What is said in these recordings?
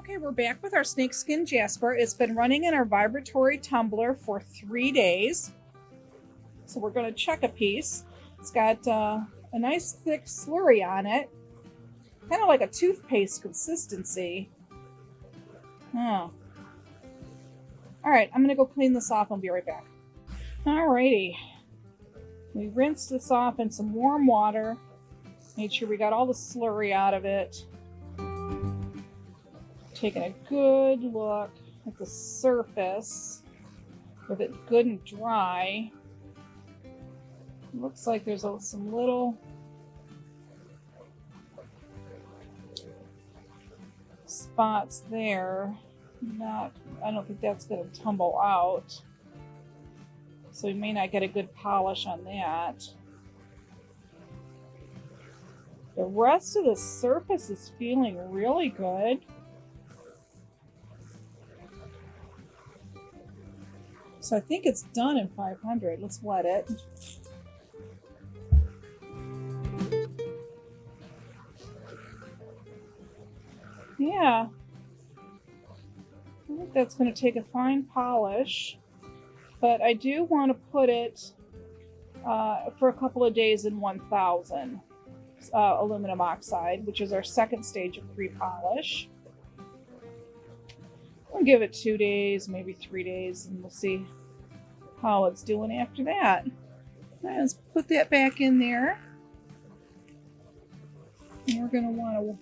Okay, we're back with our Snakeskin Jasper. It's been running in our vibratory tumbler for 3 days. So we're going to check a piece. It's got a nice thick slurry on it. Kind of like a toothpaste consistency. Huh. Alright, I'm going to go clean this off and be right back. Alrighty. We rinsed this off in some warm water. Made sure we got all the slurry out of it. Taking a good look at the surface with it good and dry. Looks like there's some little spots there. I don't think that's going to tumble out. So you may not get a good polish on that. The rest of the surface is feeling really good. So I think it's done in 500. Let's wet it. Yeah. I think that's going to take a fine polish. But I do want to put it for a couple of days in 1000 aluminum oxide, which is our second stage of pre-polish. We'll give it 2 days, maybe 3 days, and we'll see how it's doing after that. Let's put that back in there. And we're going to want to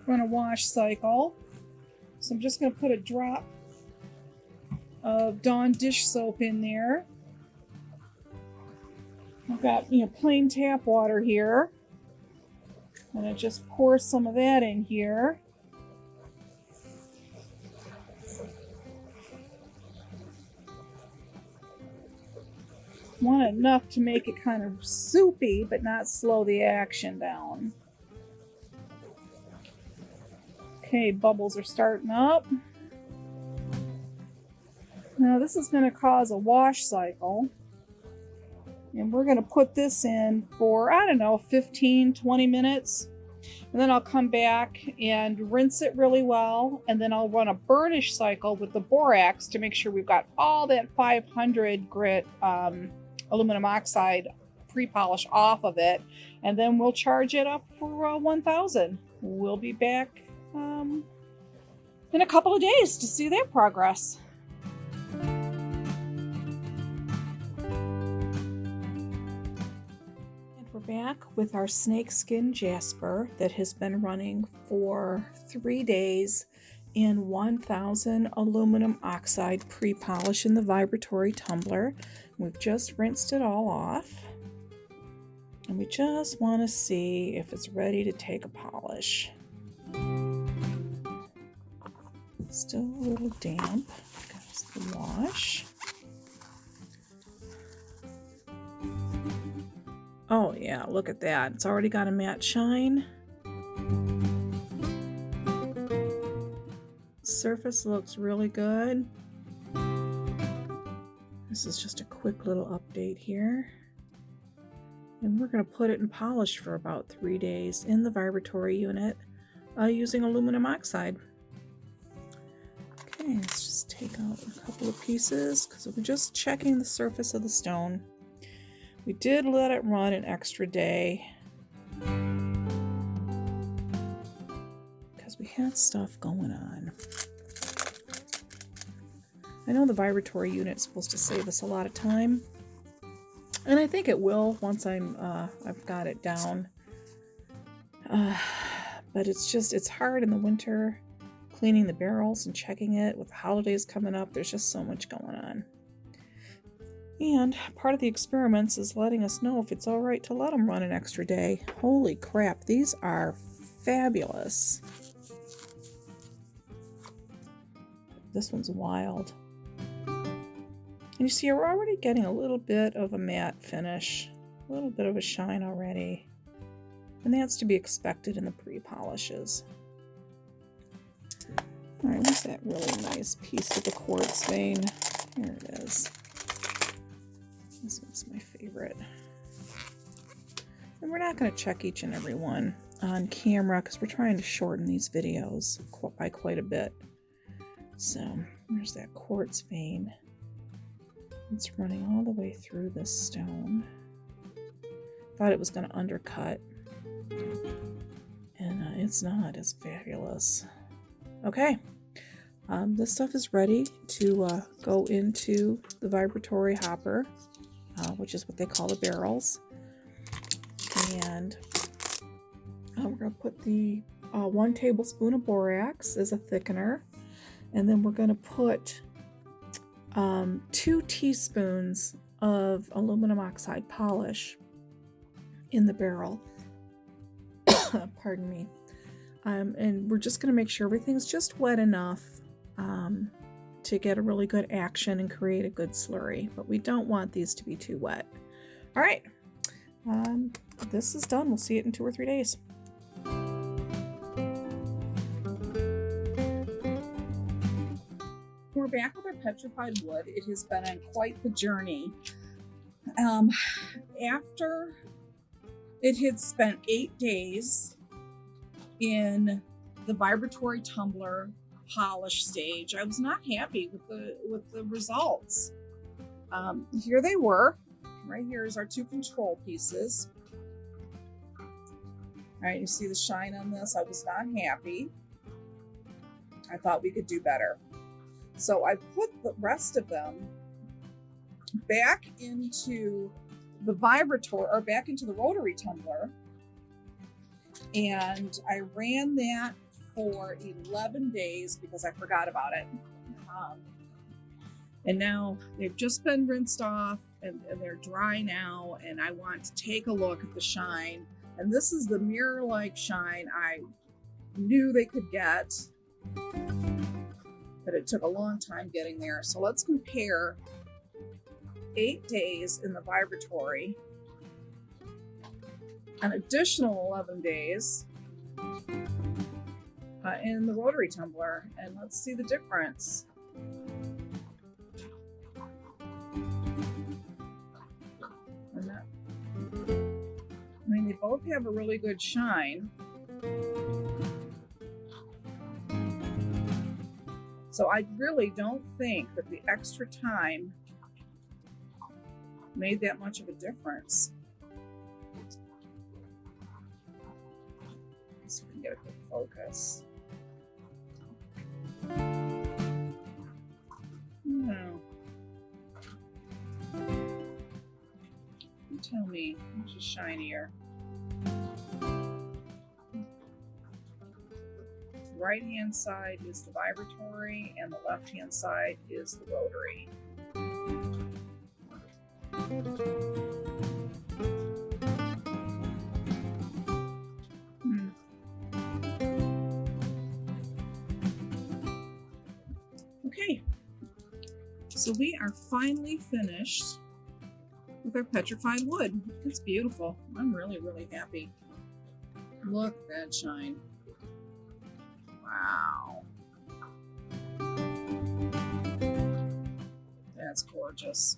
run a wash cycle. So I'm just going to put a drop of Dawn dish soap in there. I've got plain tap water here. I'm going to just pour some of that in here. Want enough to make it kind of soupy, but not slow the action down. Okay, bubbles are starting up. Now this is going to cause a wash cycle. And we're going to put this in for, 15-20 minutes. And then I'll come back and rinse it really well. And then I'll run a burnish cycle with the borax to make sure we've got all that 500 grit aluminum oxide pre-polish off of it. And then we'll charge it up for 1000. We'll be back in a couple of days to see their progress. Back with our Snakeskin Jasper that has been running for 3 days in 1000 aluminum oxide pre-polish in the vibratory tumbler. We've just rinsed it all off and we just want to see if it's ready to take a polish. Still a little damp because of the wash. Oh yeah, look at that. It's already got a matte shine. Surface looks really good. This is just a quick little update here. And we're going to put it in polish for about 3 days in the vibratory unit using aluminum oxide. Okay, let's just take out a couple of pieces because we're just checking the surface of the stone. We did let it run an extra day because we had stuff going on. I know the vibratory unit is supposed to save us a lot of time, and I think it will once I've got it down. But it's hard in the winter cleaning the barrels and checking it with the holidays coming up. There's just so much going on. And part of the experiments is letting us know if it's all right to let them run an extra day. Holy crap, these are fabulous. This one's wild. And you see, we're already getting a little bit of a matte finish, a little bit of a shine already. And that's to be expected in the pre-polishes. All right, what's that really nice piece of the quartz vein? Here it is. This one's my favorite. And we're not going to check each and every one on camera because we're trying to shorten these videos by quite a bit. So there's that quartz vein. It's running all the way through this stone. Thought it was going to undercut. And it's not. It's fabulous. Okay. This stuff is ready to go into the vibratory hopper, which is what they call the barrels. And we're going to put the 1 tablespoon of borax as a thickener. And then we're going to put 2 teaspoons of aluminum oxide polish in the barrel. Pardon me. And we're just going to make sure everything's just wet enough to get a really good action and create a good slurry. But we don't want these to be too wet. All right. This is done. We'll see it in 2 or 3 days. We're back with our petrified wood. It has been on quite the journey. After it had spent 8 days in the vibratory tumbler polish stage, I was not happy with the results. Here they were. Right here is our 2 control pieces. All right, you see the shine on this. I was not happy. I thought we could do better. So I put the rest of them back into the vibratory, or back into the rotary tumbler. And I ran that for 11 days because I forgot about it. And now they've just been rinsed off and they're dry now. And I want to take a look at the shine. And this is the mirror-like shine I knew they could get, but it took a long time getting there. So let's compare 8 days in the vibratory, an additional 11 days in the rotary tumbler, and let's see the difference. I mean, they both have a really good shine. So I really don't think that the extra time made that much of a difference. Let's see if we can get a quick focus. No. You tell me which is shinier. Right hand side is the vibratory and the left hand side is the rotary. Okay, so we are finally finished with our petrified wood. It's beautiful. I'm really, really happy. Look at that shine. Wow. That's gorgeous.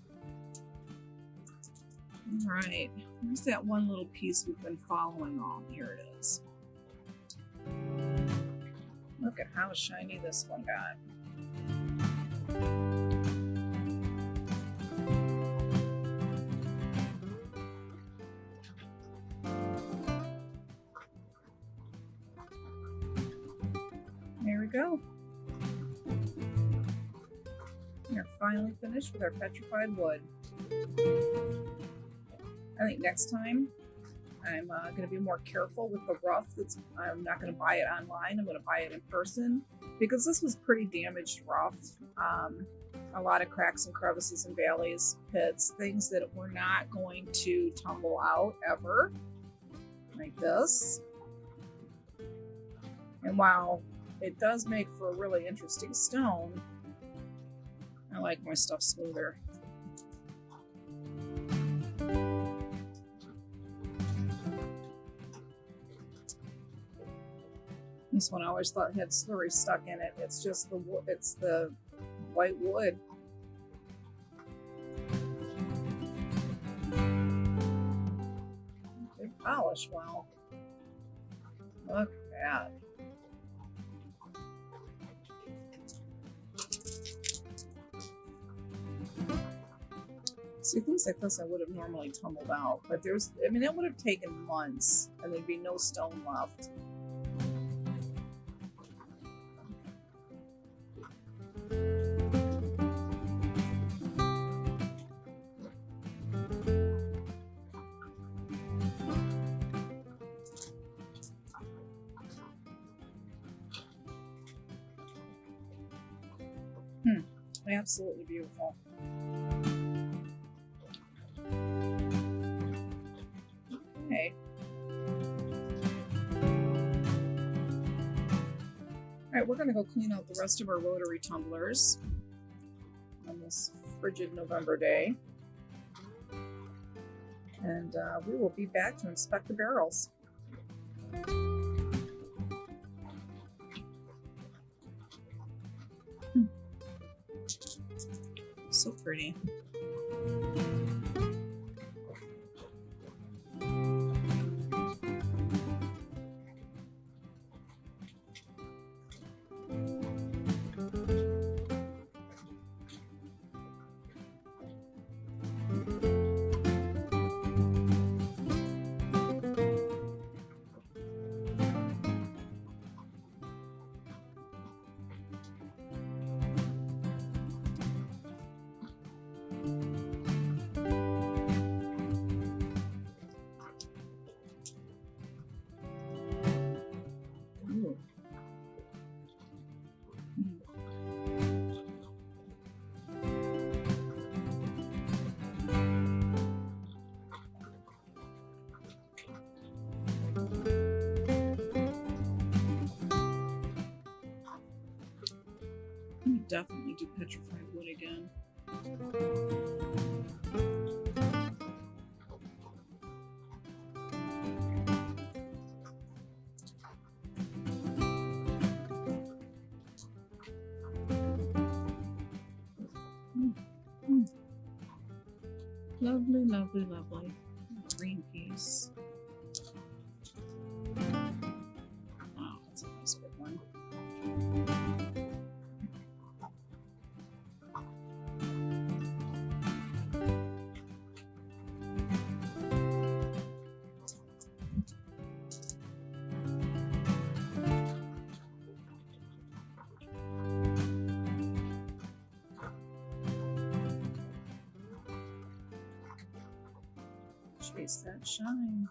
All right, here's that one little piece we've been following on. Here it is. Look at how shiny this one got. There we go. We're finally finished with our petrified wood. I think next time I'm going to be more careful with the rough. I'm not going to buy it online. I'm going to buy it in person because this was pretty damaged rough. A lot of cracks and crevices and valleys, pits, things that were not going to tumble out ever, like this. And while it does make for a really interesting stone, I like my stuff smoother. This one I always thought had slurry stuck in it. It's just the white wood. They polish well. Look at that. See, things like this I would have normally tumbled out, but there's, I mean, it would have taken months and there'd be no stone left. Absolutely beautiful. Okay. Alright, we're going to go clean out the rest of our rotary tumblers on this frigid November day. And we will be back to inspect the barrels. So pretty. Definitely do petrified wood again. Lovely, lovely, lovely. Green piece. Wow, that's a nice big one. Chase that shine.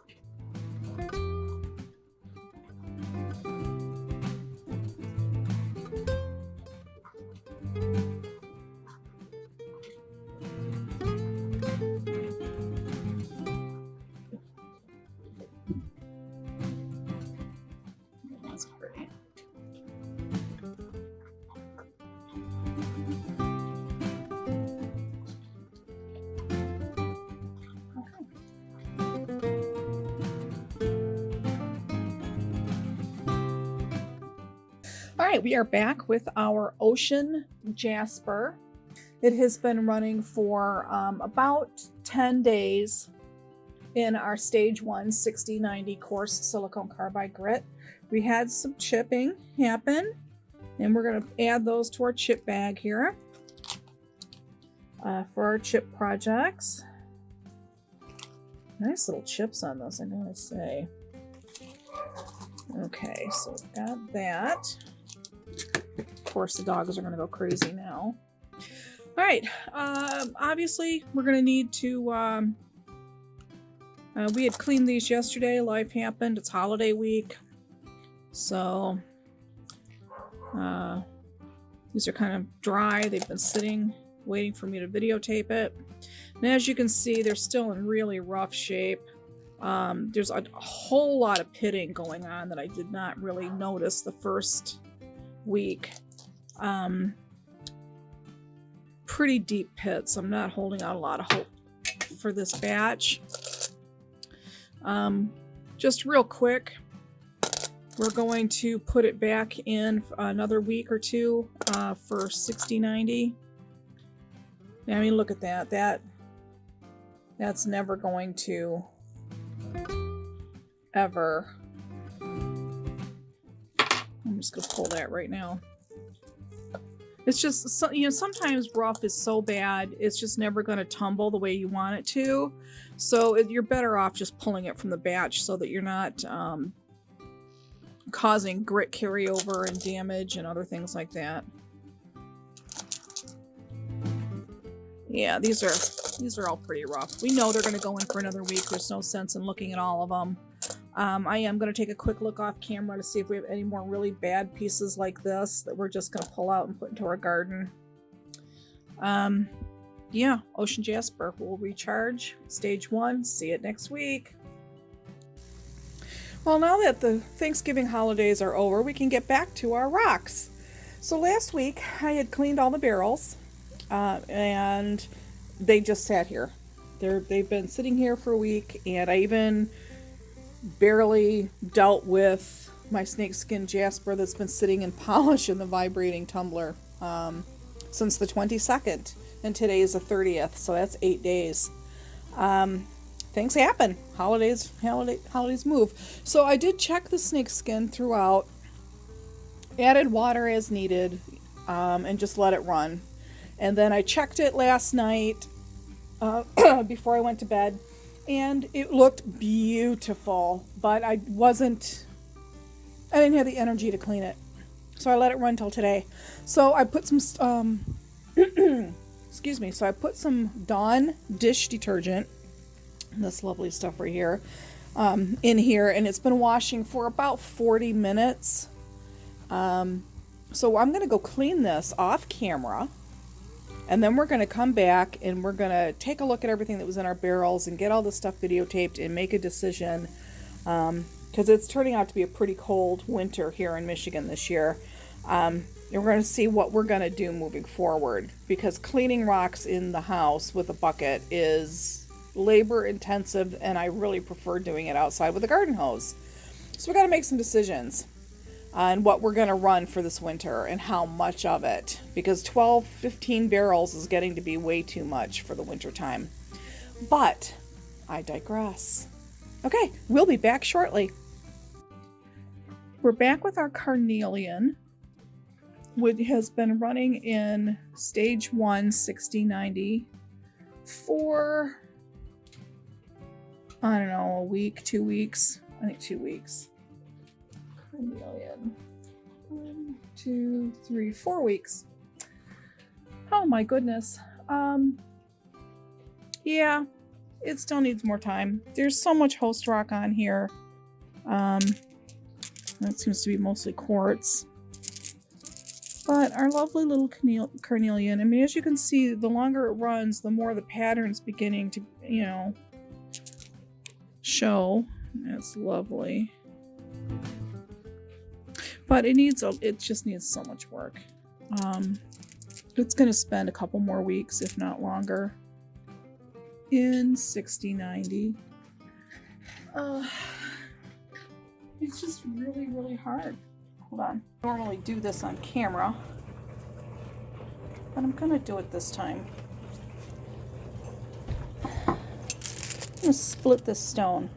That's pretty. All right, we are back with our Ocean Jasper. It has been running for about 10 days in our Stage 1 6090 Coarse silicone carbide grit. We had some chipping happen, and we're going to add those to our chip bag here for our chip projects. Nice little chips on those, I gotta say. Okay, so we've got that. Of course, the dogs are going to go crazy now. All right, obviously, we're going to need to... we had cleaned these yesterday. Life happened. It's holiday week. So, these are kind of dry. They've been sitting, waiting for me to videotape it. And as you can see, they're still in really rough shape. There's a whole lot of pitting going on that I did not really notice the first week. Pretty deep pits. I'm not holding out a lot of hope for this batch. Just real quick, we're going to put it back in another week or two for 6090. I mean, look at that. That's never going to ever. I'm just going to pull that right now. It's just, you know, sometimes rough is so bad, it's just never going to tumble the way you want it to. So you're better off just pulling it from the batch so that you're not causing grit carryover and damage and other things like that. Yeah, these are all pretty rough. We know they're going to go in for another week. There's no sense in looking at all of them. I am going to take a quick look off camera to see if we have any more really bad pieces like this that we're just going to pull out and put into our garden. Yeah, Ocean Jasper will recharge. Stage 1. See it next week. Well, now that the Thanksgiving holidays are over, we can get back to our rocks. So last week, I had cleaned all the barrels, and they just sat here. They've been sitting here for a week, and I even barely dealt with my Snakeskin Jasper that's been sitting in polish in the vibrating tumbler since the 22nd, and today is the 30th, so that's 8 days. Things happen. Holidays move. So I did check the Snakeskin throughout, added water as needed, and just let it run. And then I checked it last night before I went to bed, and it looked beautiful, but I didn't have the energy to clean it. So I let it run till today. So I put some, excuse me, so I put some Dawn dish detergent, this lovely stuff right here, in here, and it's been washing for about 40 minutes. So I'm going to go clean this off camera. And then we're going to come back and we're going to take a look at everything that was in our barrels and get all this stuff videotaped and make a decision. Because it's turning out to be a pretty cold winter here in Michigan this year. And we're going to see what we're going to do moving forward. Because cleaning rocks in the house with a bucket is labor intensive, and I really prefer doing it outside with a garden hose. So we got to make some decisions on what we're going to run for this winter and how much of it, because 15 barrels is getting to be way too much for the winter time. But I digress. Okay, we'll be back shortly. We're back with our Carnelian, which has been running in stage 1 60-90 for, I don't know, a week, 2 weeks. I think 2 weeks. Carnelian. 1, 2, 3, 4 weeks. Oh my goodness. Yeah, it still needs more time. There's so much host rock on here. That seems to be mostly quartz. But our lovely little Carnelian, I mean, as you can see, the longer it runs, the more the pattern's beginning to, you know, show. That's lovely. But it just needs so much work. It's going to spend a couple more weeks, if not longer, in 60-90. It's just really, really hard. Hold on. I normally do this on camera, but I'm going to do it this time. I'm going to split this stone.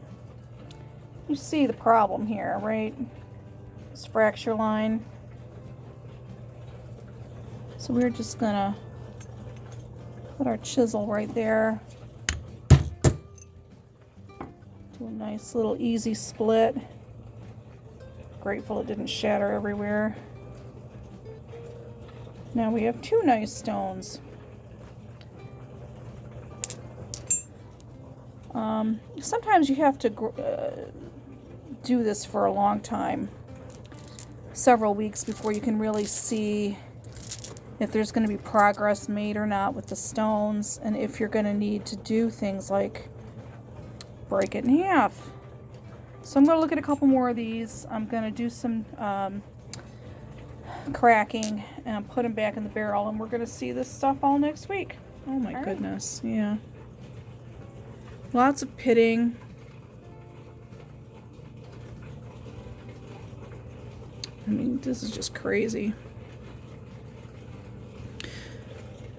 You see the problem here, right? This fracture line. So we're just gonna put our chisel right there. Do a nice little easy split. Grateful it didn't shatter everywhere. Now we have 2 nice stones. Sometimes you have to do this for a long time. Several weeks before you can really see if there's going to be progress made or not with the stones, and if you're going to need to do things like break it in half. So I'm going to look at a couple more of these. I'm going to do some cracking and put them back in the barrel, and we're going to see this stuff all next week. Oh my goodness, yeah. Lots of pitting. I mean, this is just crazy.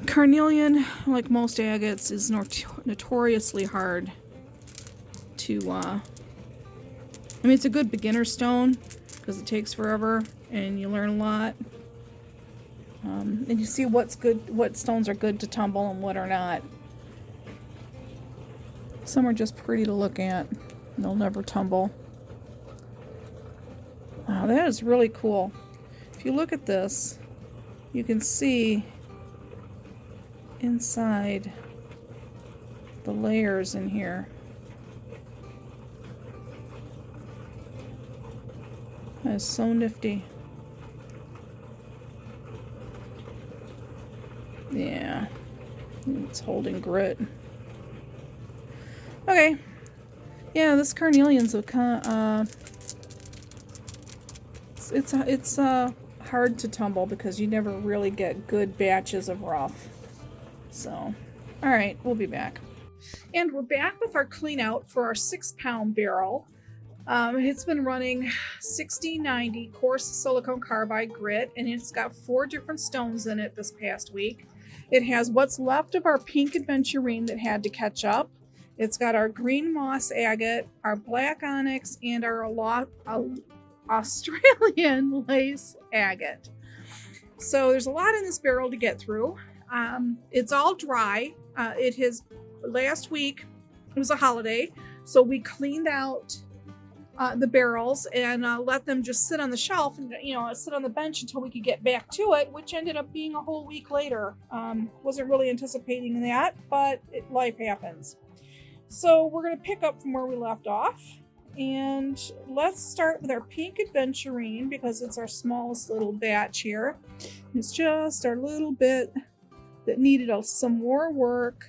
Carnelian, like most agates, is notoriously hard to, I mean, it's a good beginner stone because it takes forever and you learn a lot. And you see what's good, what stones are good to tumble and what are not. Some are just pretty to look at. They'll never tumble. Wow, that is really cool. If you look at this, you can see inside the layers in here. That is so nifty. Yeah, it's holding grit. Okay, yeah, this carnelian's it's hard to tumble because you never really get good batches of rough. So, all right, we'll be back. And we're back with our clean out for our 6-pound barrel. It's been running 6090 coarse silicone carbide grit, and it's got 4 different stones in it this past week. It has what's left of our pink Aventurine that had to catch up. It's got our green moss agate, our black onyx, and our Australian lace agate. So there's a lot in this barrel to get through. It's all dry. It has last week it was a holiday, so we cleaned out the barrels and let them just sit on the shelf and sit on the bench until we could get back to it, which ended up being a whole week later. Wasn't really anticipating that, but life happens. So we're going to pick up from where we left off, and let's start with our pink Aventurine because it's our smallest little batch here. It's just our little bit that needed some more work.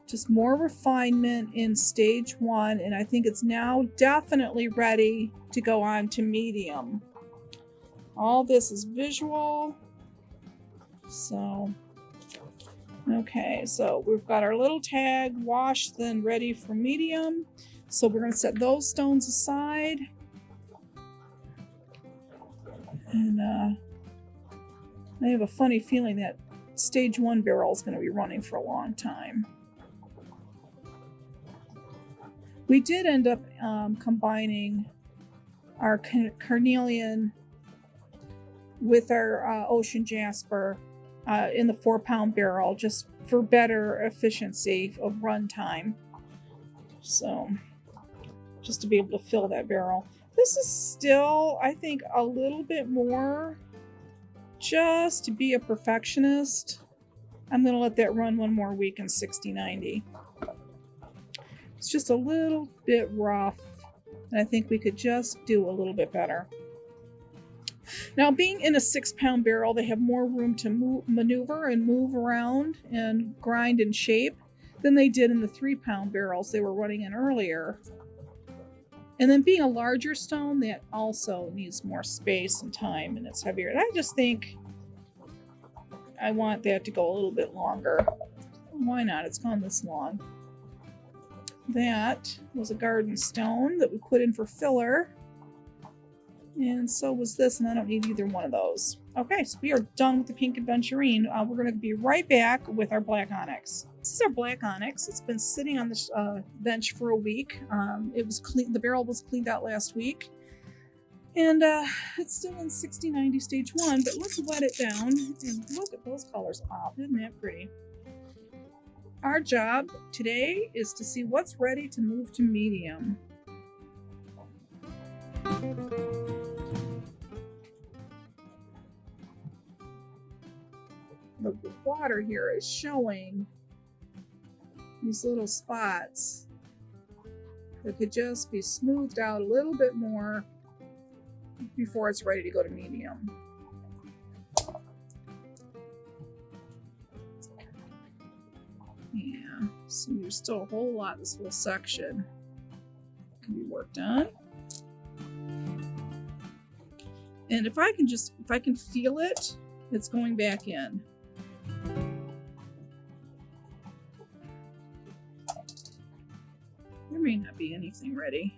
Just more refinement in stage 1, and I think it's now definitely ready to go on to medium. All this is visual. So, okay, so we've got our little tag washed, then ready for medium. So we're going to set those stones aside. And I have a funny feeling that stage 1 barrel is going to be running for a long time. We did end up combining our Carnelian with our Ocean Jasper in the 4-pound barrel just for better efficiency of run time. So, just to be able to fill that barrel. This is still, I think, a little bit more just to be a perfectionist. I'm going to let that run one more week in 6090. It's just a little bit rough, and I think we could just do a little bit better. Now, being in a 6-pound barrel, they have more room to maneuver and move around and grind and shape than they did in the 3-pound barrels they were running in earlier. And then being a larger stone, that also needs more space and time, and it's heavier. And I just think I want that to go a little bit longer. Why not? It's gone this long. That was a garden stone that we put in for filler. And so was this, and I don't need either one of those. Okay, so we are done with the pink Aventurine. We're going to be right back with our black onyx. This is our black onyx. It's been sitting on the bench for a week. It was clean. The barrel was cleaned out last week. And it's still in 6090 stage 1, but let's wet it down and look at those colors pop. Isn't that pretty? Our job today is to see what's ready to move to medium. The water here is showing these little spots that could just be smoothed out a little bit more before it's ready to go to medium. Yeah, so there's still a whole lot of this little section can be worked on. And if I can feel it, it's going back in. There may not be anything ready.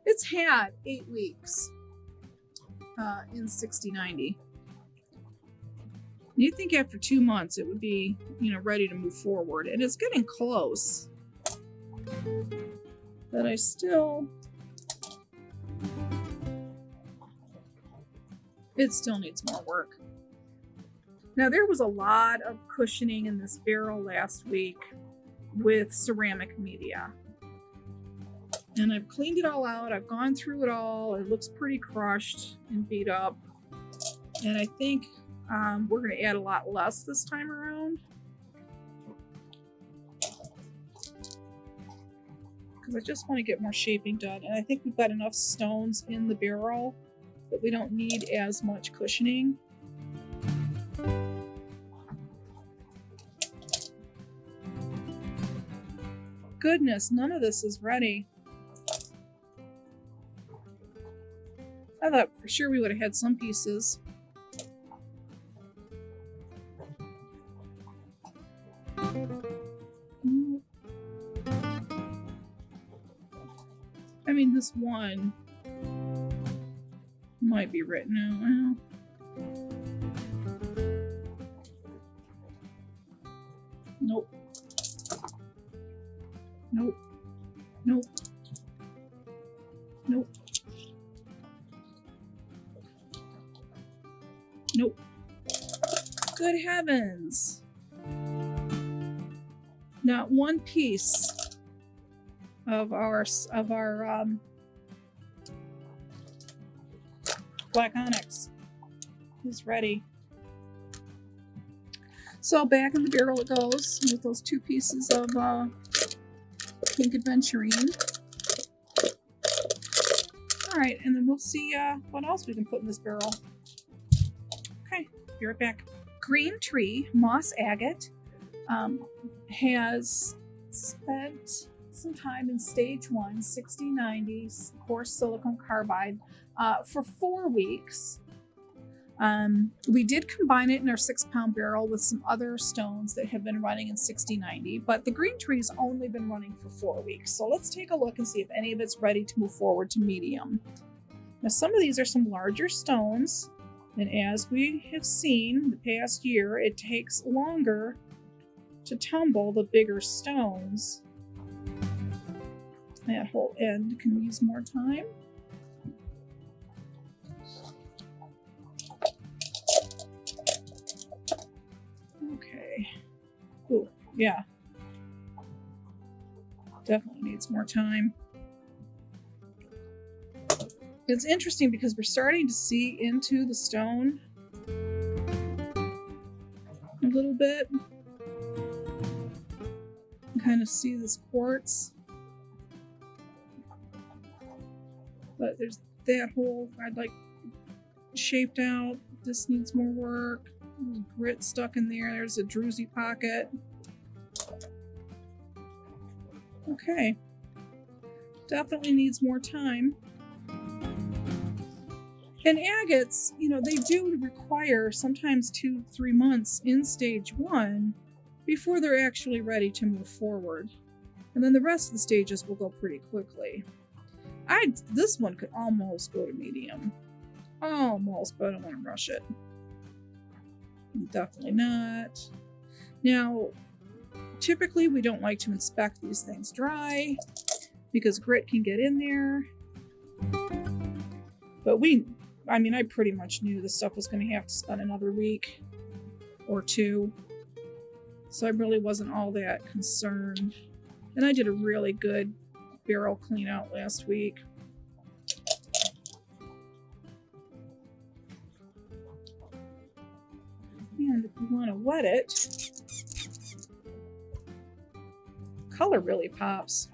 It's had 8 weeks in 6090. You'd think after 2 months it would be, ready to move forward, and it's getting close. But it still needs more work. Now, there was a lot of cushioning in this barrel last week with ceramic media. And I've cleaned it all out. I've gone through it all. It looks pretty crushed and beat up. And I think we're going to add a lot less this time around. Because I just want to get more shaping done. And I think we've got enough stones in the barrel that we don't need as much cushioning. Goodness, none of this is ready. I thought for sure we would have had some pieces. I mean, this one might be written out. Nope. Nope. Nope. Nope. Nope. Good heavens. Not one piece of our black onyx is ready. So back in the barrel it goes with those two pieces of pink Aventurine. Alright, and then we'll see what else we can put in this barrel. Okay, be right back. Green Tree, Moss Agate, has spent some time in stage 1, 6090s, coarse silicon carbide, for 4 weeks. We did combine it in our 6-pound barrel with some other stones that have been running in 6090, but the Green Tree's only been running for 4 weeks. So let's take a look and see if any of it's ready to move forward to medium. Now, some of these are some larger stones, and as we have seen the past year, it takes longer to tumble the bigger stones. That whole end can use more time. Okay. Oh, yeah. Definitely needs more time. It's interesting because we're starting to see into the stone a little bit. You kind of see this quartz. But there's that hole I'd like shaped out. This needs more work. There's grit stuck in there. There's a druzy pocket. Okay. Definitely needs more time. And agates, you know, they do require sometimes 2-3 months in stage 1 before they're actually ready to move forward. And then the rest of the stages will go pretty quickly. This one could almost go to medium. Almost, but I don't want to rush it. Definitely not. Now, typically we don't like to inspect these things dry because grit can get in there. But I pretty much knew this stuff was going to have to spend another week or 2. So I really wasn't all that concerned. And I did a really good barrel clean out last week. And if you want to wet it, color really pops.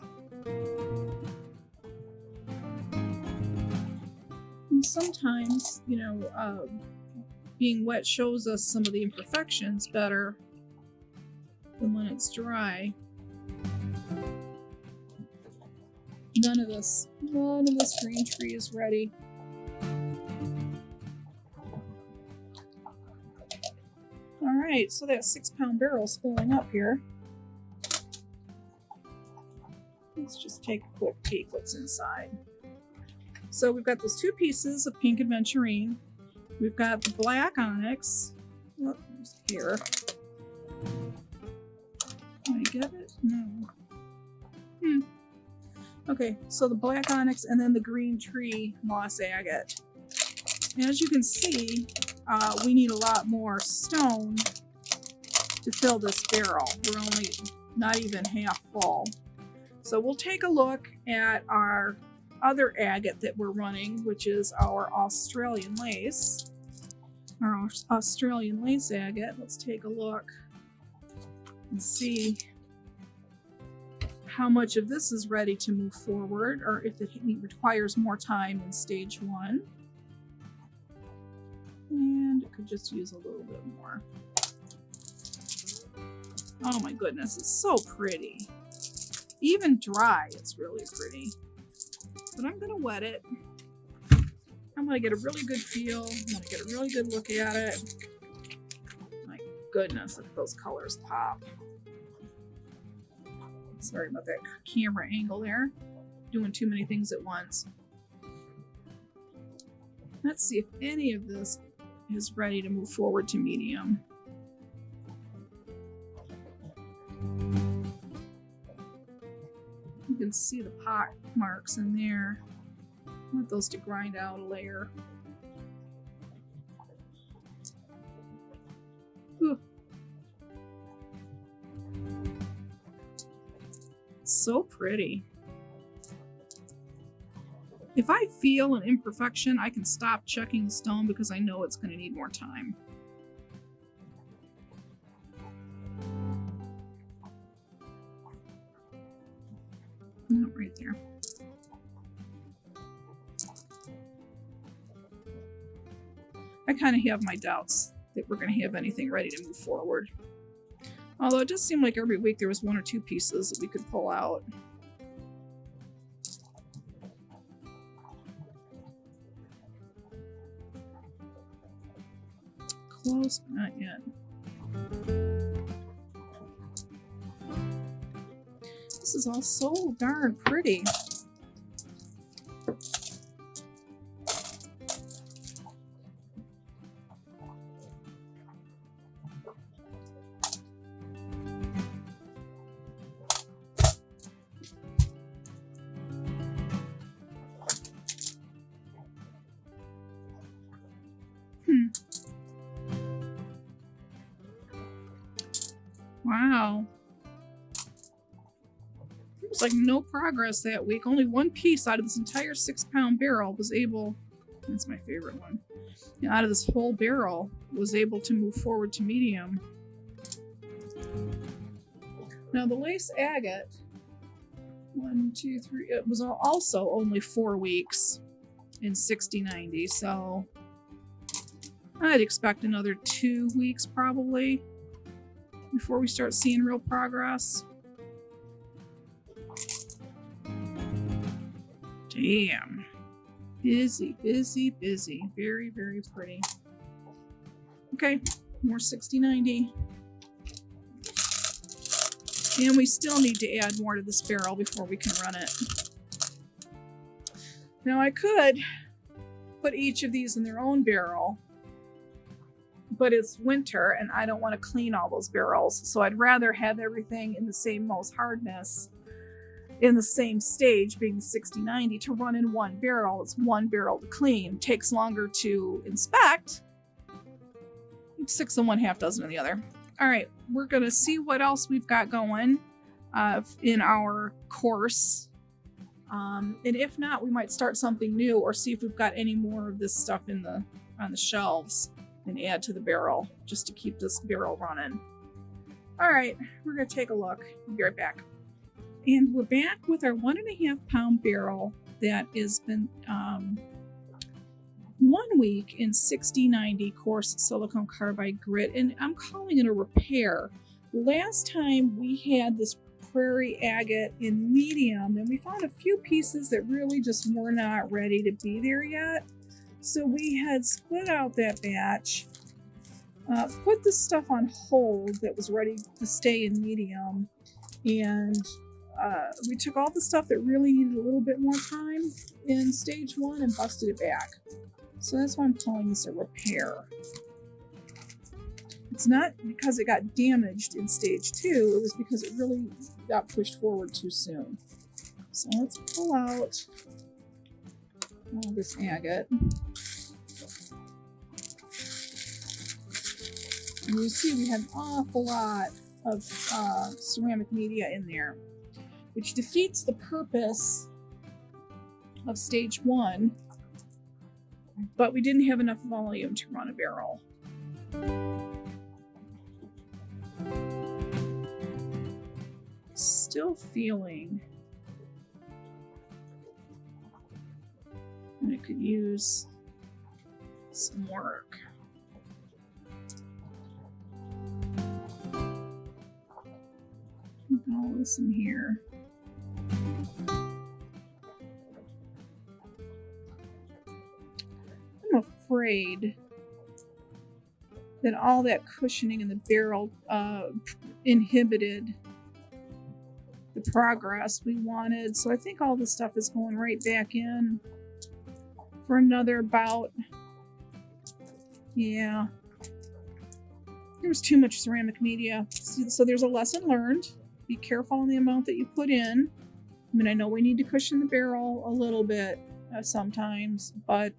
And sometimes, you know, being wet shows us some of the imperfections better than when it's dry. None of this Green Tree is ready. Alright, so that 6-pound barrel's filling up here. Let's just take a quick peek what's inside. So we've got those 2 pieces of pink Aventurine. We've got the black onyx. Oh, here. Can I get it? No. Okay, so the black onyx and then the green tree moss agate. And as you can see, we need a lot more stone to fill this barrel. We're only not even half full. So we'll take a look at our other agate that we're running, which is our Australian lace. Our Australian lace agate. Let's take a look and see how much of this is ready to move forward, or if it requires more time in stage 1. And it could just use a little bit more. Oh my goodness, it's so pretty. Even dry, it's really pretty. But I'm gonna wet it. I'm gonna get a really good feel. I'm gonna get a really good look at it. My goodness, look at those colors pop. Sorry about that camera angle there. Doing too many things at once. Let's see if any of this is ready to move forward to medium. You can see the pot marks in there. I want those to grind out a layer. Ooh. So pretty. If I feel an imperfection, I can stop checking the stone because I know it's going to need more time. Right there. I kind of have my doubts that we're going to have anything ready to move forward. Although it does seem like every week there was 1 or 2 pieces that we could pull out. Close, but not yet. This is all so darn pretty. Wow. There was like no progress that week. Only 1 piece out of this entire 6-pound barrel was able, that's my favorite one, out of this whole barrel was able to move forward to medium. Now the lace agate, 1, 2, 3, it was also only 4 weeks in 60-90, so I'd expect another 2 weeks probably before we start seeing real progress. Damn. Busy, busy, busy. Very, very pretty. Okay, more 60-90. And we still need to add more to this barrel before we can run it. Now I could put each of these in their own barrel, but it's winter and I don't want to clean all those barrels, so I'd rather have everything in the same MOHS hardness in the same stage, being 60-90, to run in 1 barrel. It's 1 barrel to clean. It takes longer to inspect. 6 in one, half dozen in the other. All right, we're gonna see what else we've got going in our course. And if not, we might start something new or see if we've got any more of this stuff on the shelves and add to the barrel just to keep this barrel running. All right, we're gonna take a look. We'll be right back. And we're back with our 1.5 pound barrel that has been 1 week in 60-90 coarse silicone carbide grit, and I'm calling it a repair. Last time we had this Prairie agate in medium, and we found a few pieces that really just were not ready to be there yet. So we had split out that batch, put the stuff on hold that was ready to stay in medium, and we took all the stuff that really needed a little bit more time in stage 1 and busted it back. So that's why I'm calling this a repair. It's not because it got damaged in stage 2, it was because it really got pushed forward too soon. So let's pull out all this agate. And you see we have an awful lot of ceramic media in there, which defeats the purpose of stage 1, but we didn't have enough volume to run a barrel. Still feeling that it could use some work. All this in here. I'm afraid that all that cushioning in the barrel inhibited the progress we wanted. So I think all this stuff is going right back in for another bout. Yeah. There was too much ceramic media. So there's a lesson learned. Be careful on the amount that you put in. I mean, I know we need to cushion the barrel a little bit sometimes, but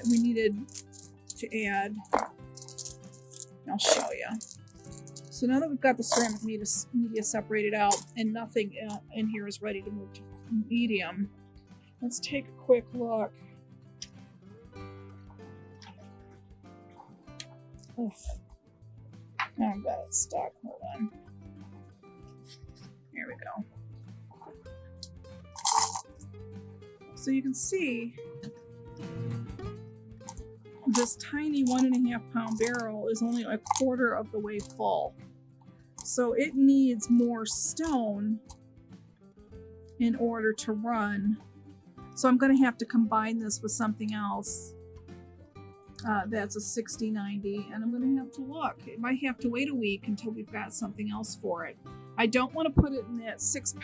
we needed to add. I'll show you. So now that we've got the ceramic media separated out and nothing in here is ready to move to medium, let's take a quick look. Ugh. I've got it stuck. Hold on. There we go. So you can see this tiny 1.5 pound barrel is only a quarter of the way full. So it needs more stone in order to run. So I'm going to have to combine this with something else. That's a 60-90, and I'm going to have to look. It might have to wait a week until we've got something else for it. I don't want to put it in that 6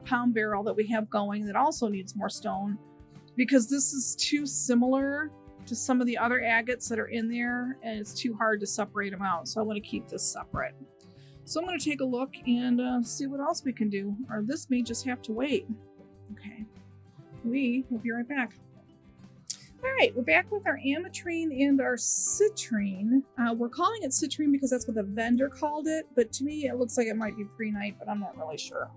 pound barrel that we have going that also needs more stone, because this is too similar to some of the other agates that are in there, and it's too hard to separate them out. So I want to keep this separate. So I'm going to take a look and see what else we can do, or this may just have to wait. Okay, we will be right back. All right, we're back with our Ametrine and our citrine. We're calling it citrine because that's what the vendor called it, but to me it looks like it might be prehnite, but I'm not really sure.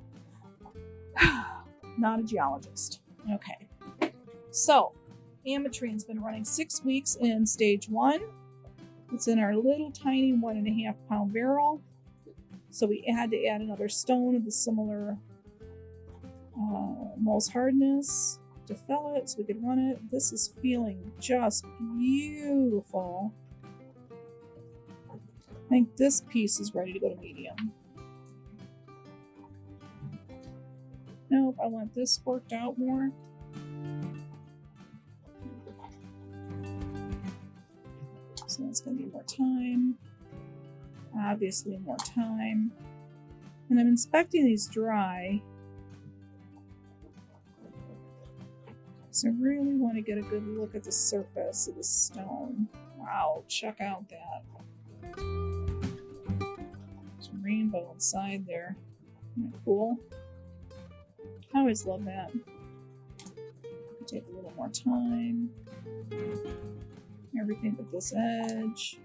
Not a geologist. Okay, so Ametrine's been running 6 weeks in stage 1. It's in our little tiny 1.5 pound barrel. So we had to add another stone of the similar MOHS hardness to fill it so we could run it. This is feeling just beautiful. I think this piece is ready to go to medium. Nope, I want this worked out more. So it's going to be more time. Obviously more time. And I'm inspecting these dry. So I really want to get a good look at the surface of the stone. Wow, check out that. There's a rainbow inside there. Isn't that cool? I always love that. Take a little more time. Everything but this edge.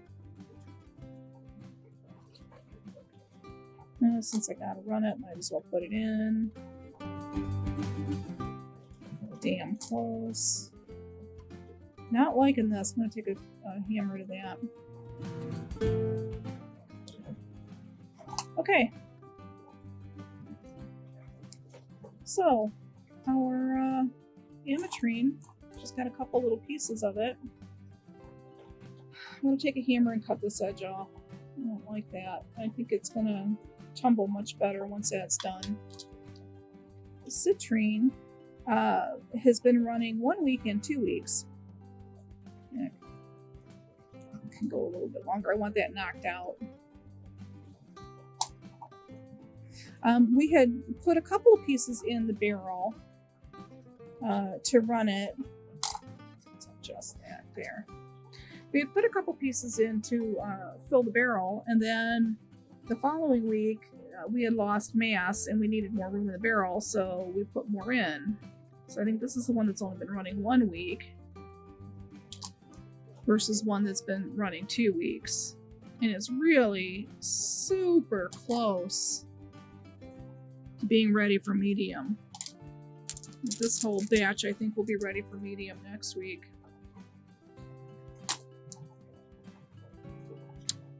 Now, since I gotta run it, might as well put it in. Damn close. Not liking this. I'm gonna take a hammer to that. Okay. So, our Ametrine just got a couple little pieces of it. I'm gonna take a hammer and cut this edge off. I don't like that. I think it's gonna tumble much better once that's done. The citrine has been running 1 week and 2 weeks. Yeah. It can go a little bit longer. I want that knocked out. We had put a couple of pieces in the barrel to run it. Let's adjust that there. We had put a couple pieces in to fill the barrel, and then the following week we had lost mass and we needed more room in the barrel, so we put more in. So I think this is the one that's only been running 1 week versus one that's been running 2 weeks. And it's really super close to being ready for medium. This whole batch, I think, will be ready for medium next week.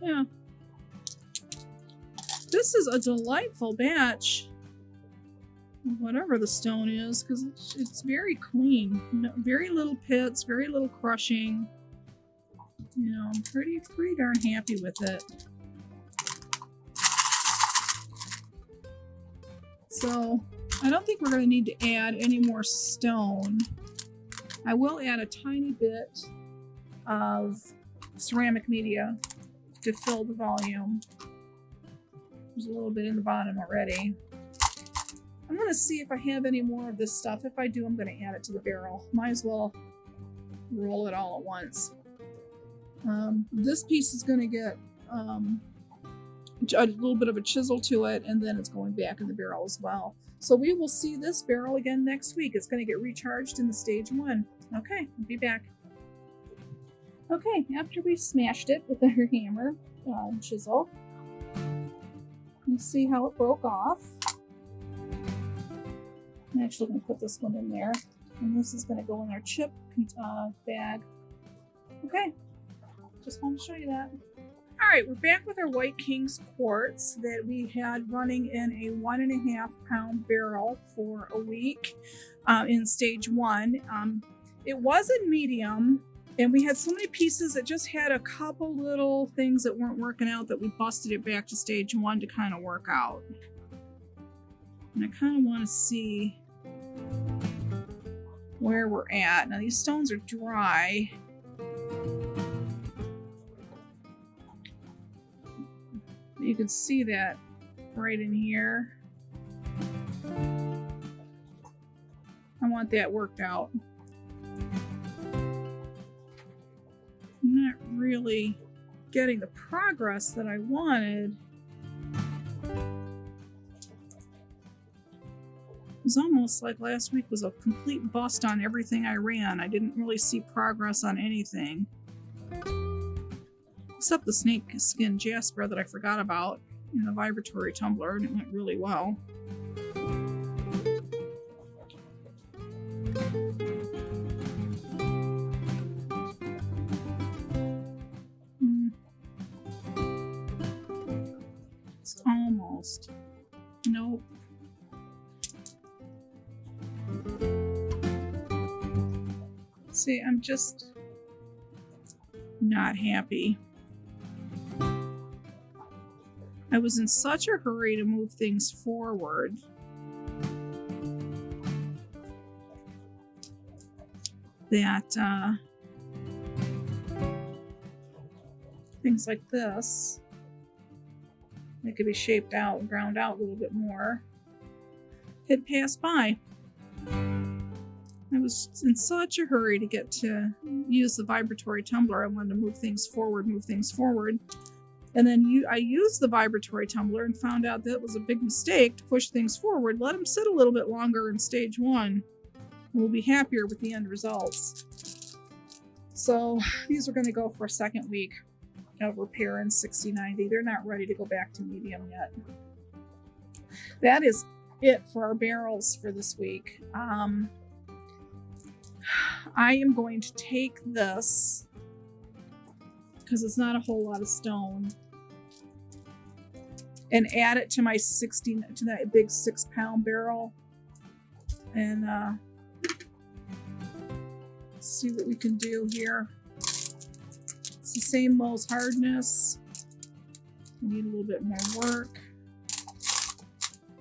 Yeah. This is a delightful batch, whatever the stone is, because it's very clean. No, very little pits, very little crushing. You know, I'm pretty darn happy with it. So, I don't think we're going to need to add any more stone. I will add a tiny bit of ceramic media to fill the volume. There's a little bit in the bottom already. I'm going to see if I have any more of this stuff. If I do, I'm going to add it to the barrel. Might as well roll it all at once. This piece is going to get a little bit of a chisel to it, and then it's going back in the barrel as well. So we will see this barrel again next week. It's going to get recharged in the stage 1. Okay, I'll be back. Okay, after we smashed it with our hammer chisel, you see how it broke off. I'm actually going to put this one in there, and this is going to go in our chip bag. Okay, just want to show you that. All right, we're back with our White King's Quartz that we had running in a 1.5 pound barrel for a week in stage 1. It was in medium, and we had so many pieces that just had a couple little things that weren't working out that we busted it back to stage 1 to kind of work out. And I kind of want to see where we're at. Now these stones are dry. You can see that right in here. I want that worked out. I'm not really getting the progress that I wanted. It was almost like last week was a complete bust on everything I ran. I didn't really see progress on anything. Except the Snakeskin Jasper that I forgot about in the Vibratory tumbler, and it went really well. It's almost. Nope. See, I'm just not happy. I was in such a hurry to move things forward that things like this, they could be shaped out and ground out a little bit more, had passed by. I was in such a hurry to get to use the vibratory tumbler. I wanted to move things forward. And then I used the vibratory tumbler and found out that was a big mistake to push things forward. Let them sit a little bit longer in stage 1, and we'll be happier with the end results. So these are going to go for a second week of repair in 60-90. They're not ready to go back to medium yet. That is it for our barrels for this week. I am going to take this, because it's not a whole lot of stone, and add it to my to that big 6 pound barrel, and see what we can do here. It's the same MOHS hardness. We need a little bit more work.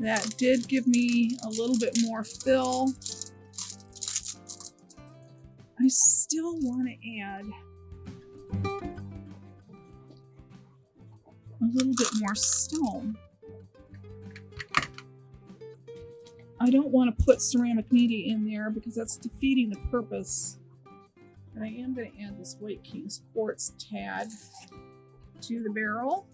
That did give me a little bit more fill. I still want to add a little bit more stone. I don't want to put ceramic media in there because that's defeating the purpose. But I am going to add this White King's Quartz tad to the barrel.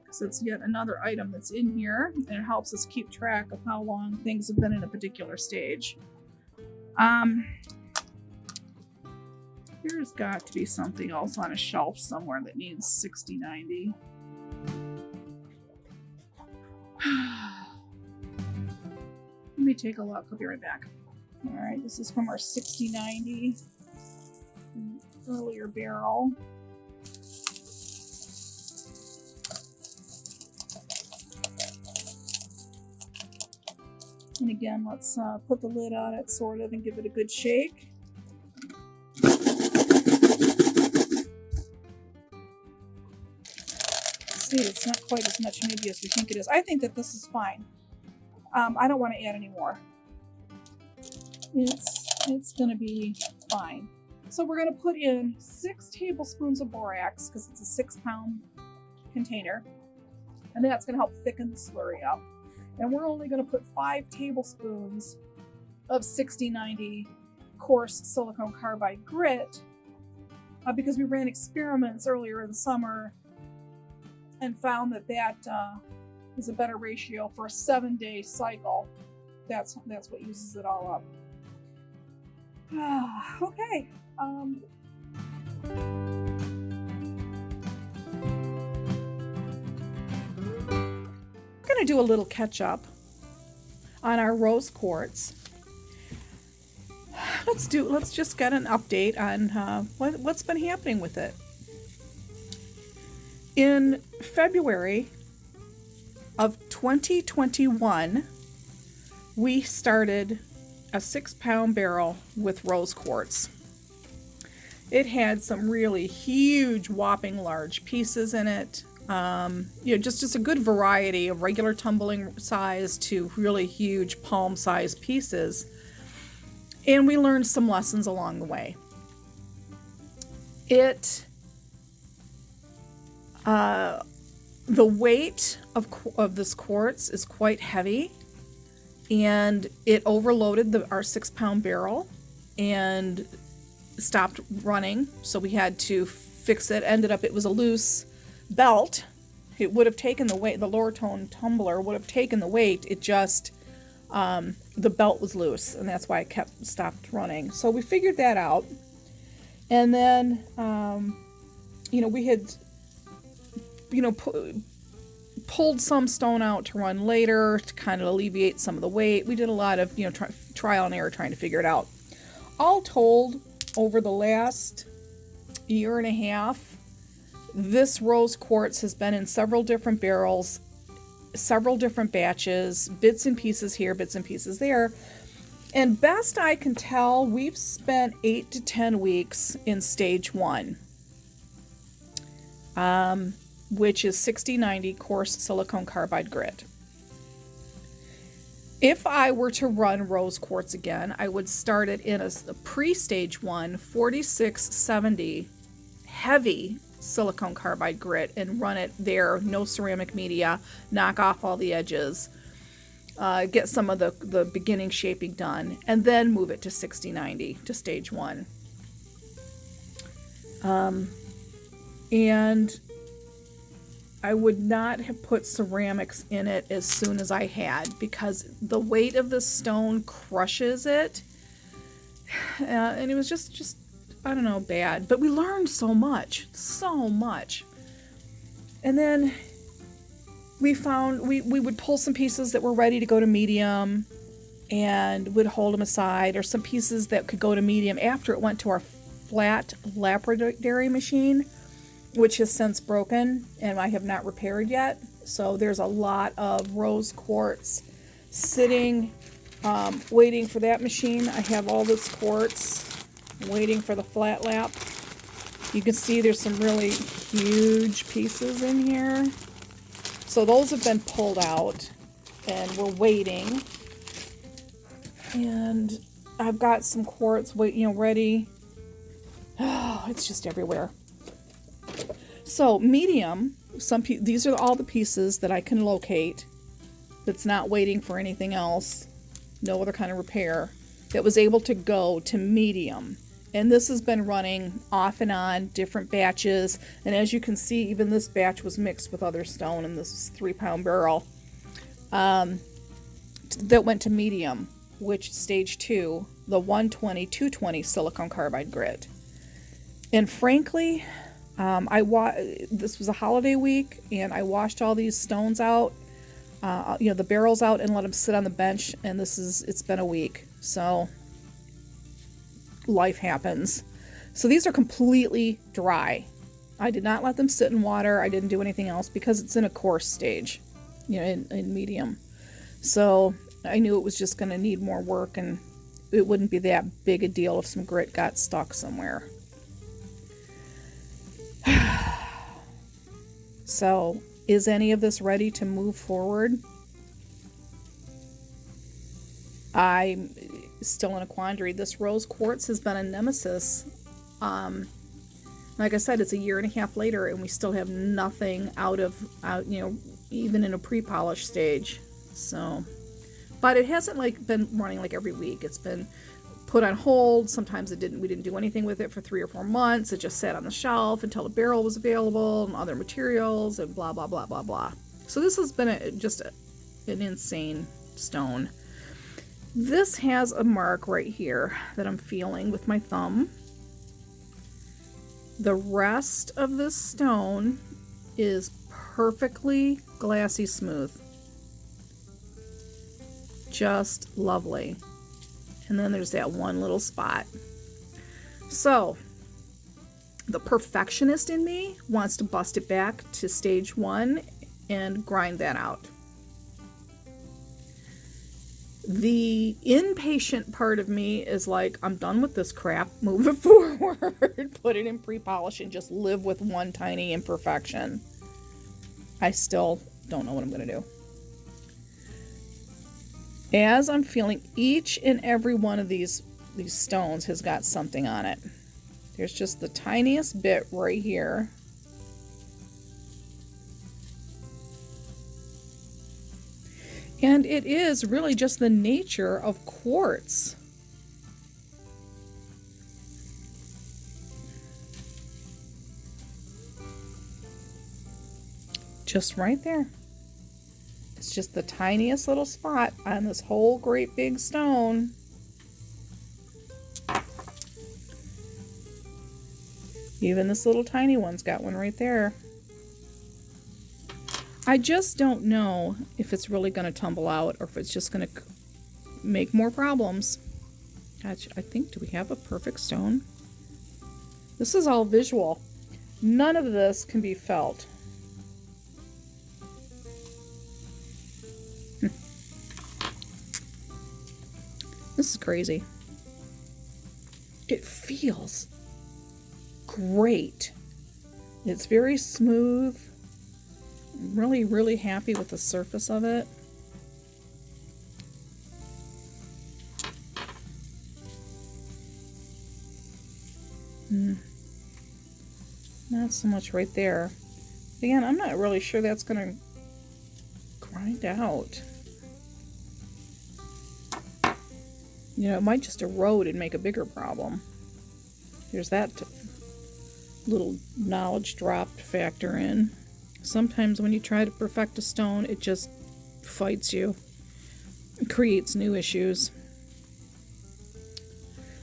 Because it's yet another item that's in here, and it helps us keep track of how long things have been in a particular stage. There's got to be something else on a shelf somewhere that needs 6090. Let me take a look. I'll be right back. Alright, this is from our 6090 earlier barrel. And again, let's put the lid on it, sort of, and give it a good shake. See, it's not quite as much maybe as we think it is. I think that this is fine. I don't want to add any more. It's going to be fine. So we're going to put in 6 tablespoons of borax, because it's a 6-pound container. And that's going to help thicken the slurry up. And we're only going to put 5 tablespoons of 6090 coarse silicone carbide grit, because we ran experiments earlier in the summer and found that is a better ratio for a 7-day cycle. That's what uses it all up. Okay. I'm gonna do a little catch up on our rose quartz. Let's just get an update on what's been happening with it. In February of 2021, we started a 6-pound barrel with rose quartz. It had some really huge, whopping large pieces in it. Just a good variety of regular tumbling size to really huge palm-sized pieces. And we learned some lessons along the way. The weight of this quartz is quite heavy, and it overloaded our 6-pound barrel and stopped running, so we had to fix it. It was a loose belt. It would have taken the weight, the lower tone tumbler would have taken the weight, it just the belt was loose, and that's why it stopped running. So we figured that out, and then we had pulled some stone out to run later to kind of alleviate some of the weight. We did a lot of trial and error trying to figure it out. All told, over the last year and a half, this rose quartz has been in several different barrels, several different batches, bits and pieces here, bits and pieces there. And best I can tell, we've spent 8 to 10 weeks in stage 1, which is 6090 coarse silicone carbide grit. If I were to run rose quartz again, I would start it in a pre-stage 1 4670 heavy silicone carbide grit and run it there, no ceramic media, knock off all the edges, get some of the beginning shaping done, and then move it to 6090 to stage 1. And I would not have put ceramics in it as soon as I had, because the weight of the stone crushes it, and it was just I don't know, bad. But we learned so much. And then we found we would pull some pieces that were ready to go to medium and would hold them aside, or some pieces that could go to medium after it went to our flat lapidary machine, which has since broken and I have not repaired yet. So there's a lot of rose quartz sitting, waiting for that machine. I have all this quartz waiting for the flat lap. You can see there's some really huge pieces in here. So those have been pulled out and we're waiting. And I've got some quartz ready. Oh, it's just everywhere. So medium, these are all the pieces that I can locate that's not waiting for anything else, no other kind of repair, that was able to go to medium And this has been running off and on, different batches. And as you can see, even this batch was mixed with other stone in this 3-pound barrel. That went to medium, which stage 2, the 120-220 silicon carbide grit. And frankly, this was a holiday week, and I washed all these stones out, the barrels out, and let them sit on the bench. And it's been a week, so life happens. So these are completely dry. I did not let them sit in water. I didn't do anything else because it's in a coarse stage, in medium. So I knew it was just going to need more work, and it wouldn't be that big a deal if some grit got stuck somewhere. So, is any of this ready to move forward? I'm still in a quandary. This rose quartz has been a nemesis. Like I said, it's a year and a half later, and we still have nothing out, even in a pre-polish stage. So, but it hasn't been running every week. It's been put on hold. Sometimes we didn't do anything with it for 3 or 4 months. It just sat on the shelf until the barrel was available and other materials and blah, blah, blah, blah, blah. So this has been just an insane stone. This has a mark right here that I'm feeling with my thumb. The rest of this stone is perfectly glassy smooth. Just lovely. And then there's that one little spot. So, the perfectionist in me wants to bust it back to stage 1 and grind that out. The impatient part of me is like, I'm done with this crap, move it forward, put it in pre-polish, and just live with one tiny imperfection. I still don't know what I'm going to do. As I'm feeling, each and every one of these stones has got something on it. There's just the tiniest bit right here. And it is really just the nature of quartz. Just right there. It's just the tiniest little spot on this whole great big stone. Even this little tiny one's got one right there. I just don't know if it's really going to tumble out or if it's just going to make more problems. Gosh, I think, do we have a perfect stone? This is all visual. None of this can be felt. This is crazy. It feels great. It's very smooth. I'm really, really happy with the surface of it. Not so much right there. Again, I'm not really sure that's going to grind out. It might just erode and make a bigger problem. There's that little knowledge drop to factor in. Sometimes when you try to perfect a stone, it just fights you. It creates new issues.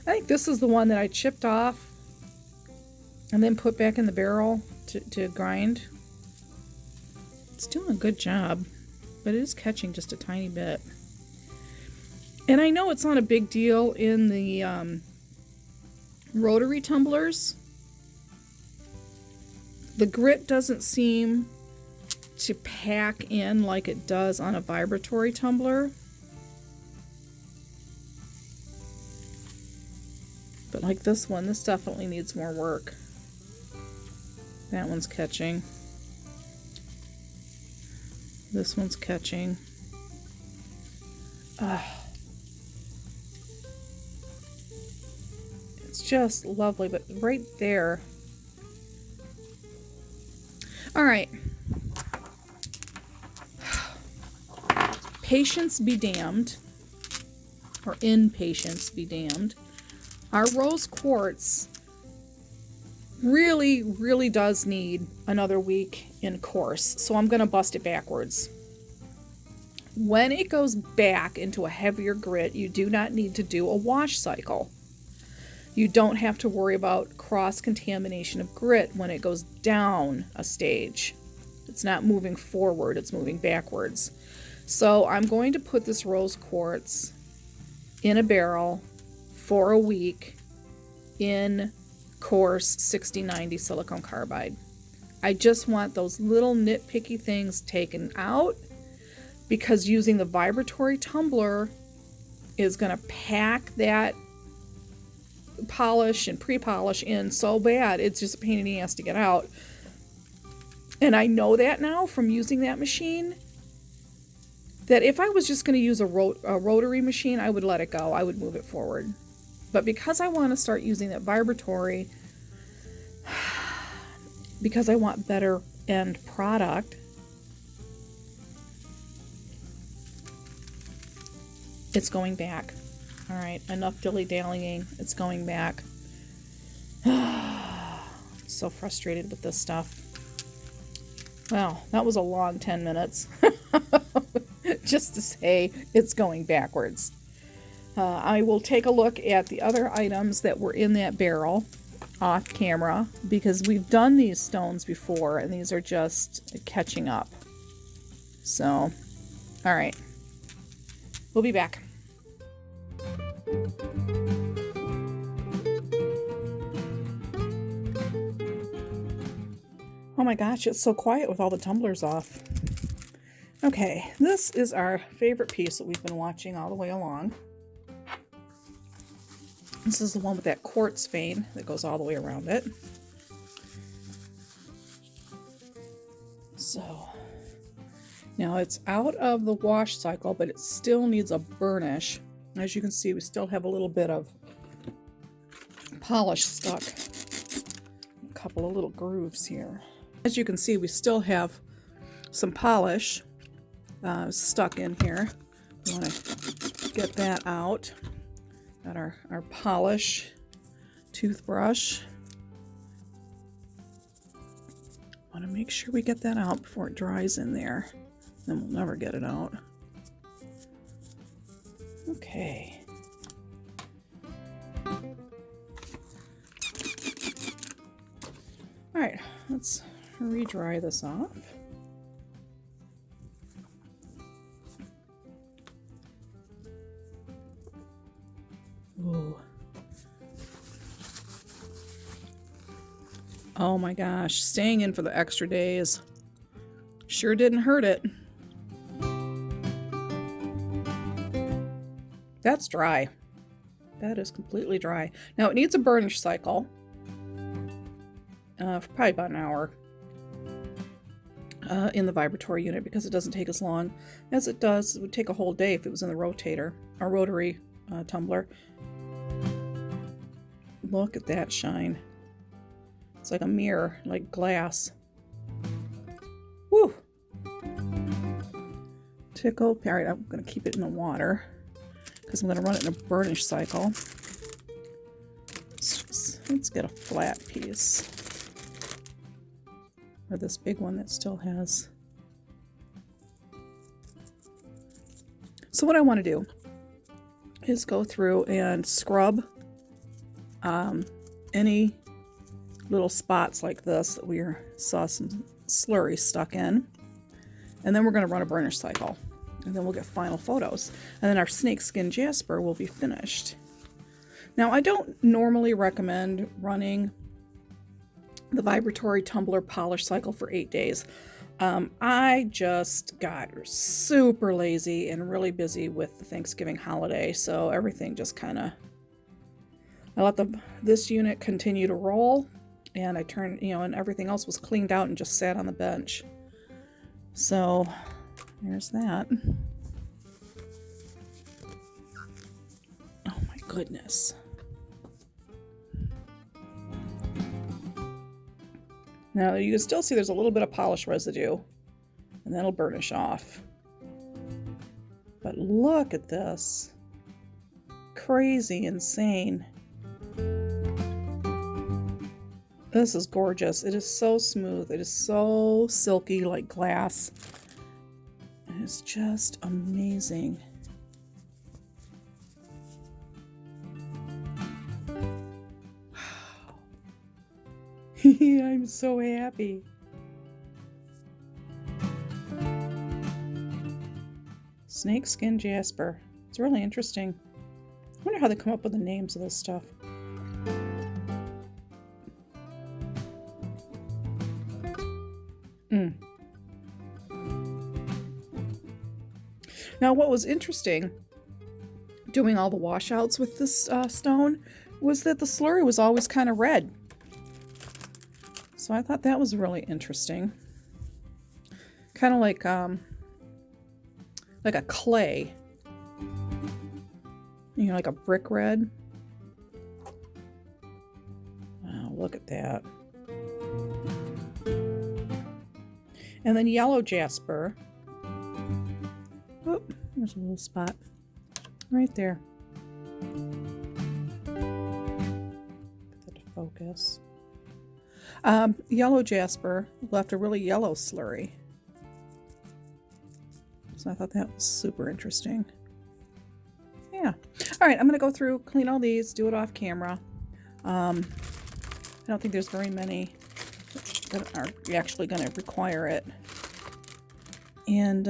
I think this is the one that I chipped off and then put back in the barrel to grind. It's doing a good job, but it is catching just a tiny bit. And I know it's not a big deal in the rotary tumblers. The grit doesn't seem to pack in like it does on a vibratory tumbler. But like this one, this definitely needs more work. That one's catching. This one's catching. It's just lovely, but right there. All right. Patience be damned, or impatience be damned. Our rose quartz really, really does need another week in coarse, so I'm going to bust it backwards. When it goes back into a heavier grit, you do not need to do a wash cycle. You don't have to worry about cross-contamination of grit when it goes down a stage. It's not moving forward, it's moving backwards. So I'm going to put this rose quartz in a barrel for a week in coarse 6090 silicone carbide. I just want those little nitpicky things taken out, because using the vibratory tumbler is going to pack that polish and pre-polish in so bad, it's just a pain in the ass to get out. And I know that now from using that machine, that if I was just going to use a rotary machine, I would let it go. I would move it forward. But because I want to start using that vibratory, because I want better end product, it's going back. All right, enough dilly-dallying. It's going back. So frustrated with this stuff. Well, that was a long 10 minutes. Just to say it's going backwards. I will take a look at the other items that were in that barrel off camera, because we've done these stones before and these are just catching up. So, all right. We'll be back. Oh my gosh, it's so quiet with all the tumblers off. Okay, this is our favorite piece that we've been watching all the way along. This is the one with that quartz vein that goes all the way around it. So, now it's out of the wash cycle, but it still needs a burnish. As you can see, we still have a little bit of polish stuck. A couple of little grooves here. As you can see, we still have some polish stuck in here. We want to get that out. Got our polish toothbrush. Want to make sure we get that out before it dries in there. Then we'll never get it out. Okay. All right, let's re-dry this off. Ooh. Oh my gosh, staying in for the extra days sure didn't hurt it. That's dry. That is completely dry. Now it needs a burnish cycle. For probably about an hour in the vibratory unit, because it doesn't take as long as it does. It would take a whole day if it was in the rotator, or rotary tumbler. Look at that shine. It's like a mirror, like glass. Woo! Tickled. All right, I'm going to keep it in the water because I'm going to run it in a burnish cycle. Let's get a flat piece. Or this big one that still has. So what I want to do is go through and scrub any little spots like this that we saw some slurry stuck in. And then we're going to run a burnish cycle. And then we'll get final photos. And then our snakeskin Jasper will be finished. Now, I don't normally recommend running the vibratory tumbler polish cycle for 8 days. I just got super lazy and really busy with the Thanksgiving holiday, so everything just kind of, I let this unit continue to roll, and I turned, and everything else was cleaned out and just sat on the bench. So there's that. Oh my goodness. Now you can still see there's a little bit of polish residue, and that'll burnish off. But look at this. Crazy, insane. This is gorgeous. It is so smooth. It is so silky like glass. It's just amazing. Wow. I'm so happy. Snakeskin Jasper. It's really interesting. I wonder how they come up with the names of this stuff. Now, what was interesting doing all the washouts with this stone was that the slurry was always kind of red. So I thought that was really interesting. Kind of like a clay. You know, like a brick red. Wow, look at that. And then yellow Jasper. Oh, there's a little spot right there. Get that to focus. Yellow Jasper left a really yellow slurry. So I thought that was super interesting. Yeah. All right, I'm going to go through, clean all these, do it off camera. I don't think there's very many that are actually going to require it. And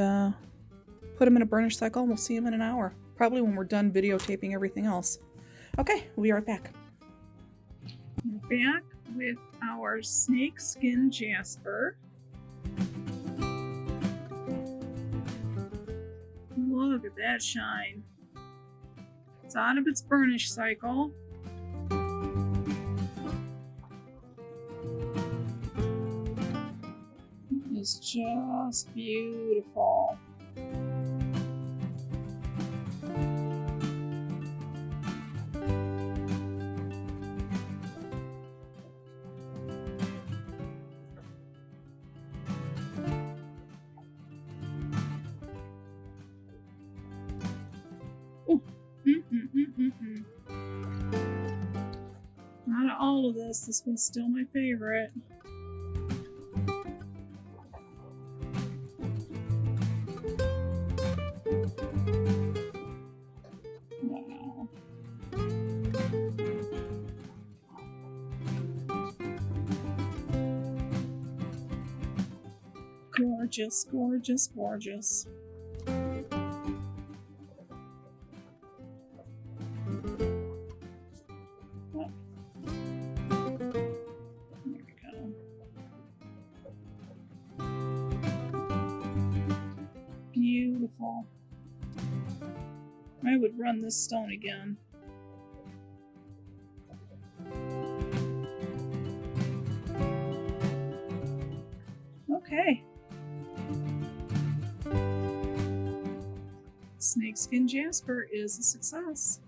put them in a burnish cycle, and we'll see them in an hour. Probably when we're done videotaping everything else. Okay, we'll be right back. We're back with our Snakeskin Jasper. Look at that shine. It's out of its burnish cycle. It's just beautiful. Out of all of this one's still my favorite. Wow. Gorgeous, gorgeous, gorgeous. Beautiful. I would run this stone again. Okay. Snakeskin Jasper is a success.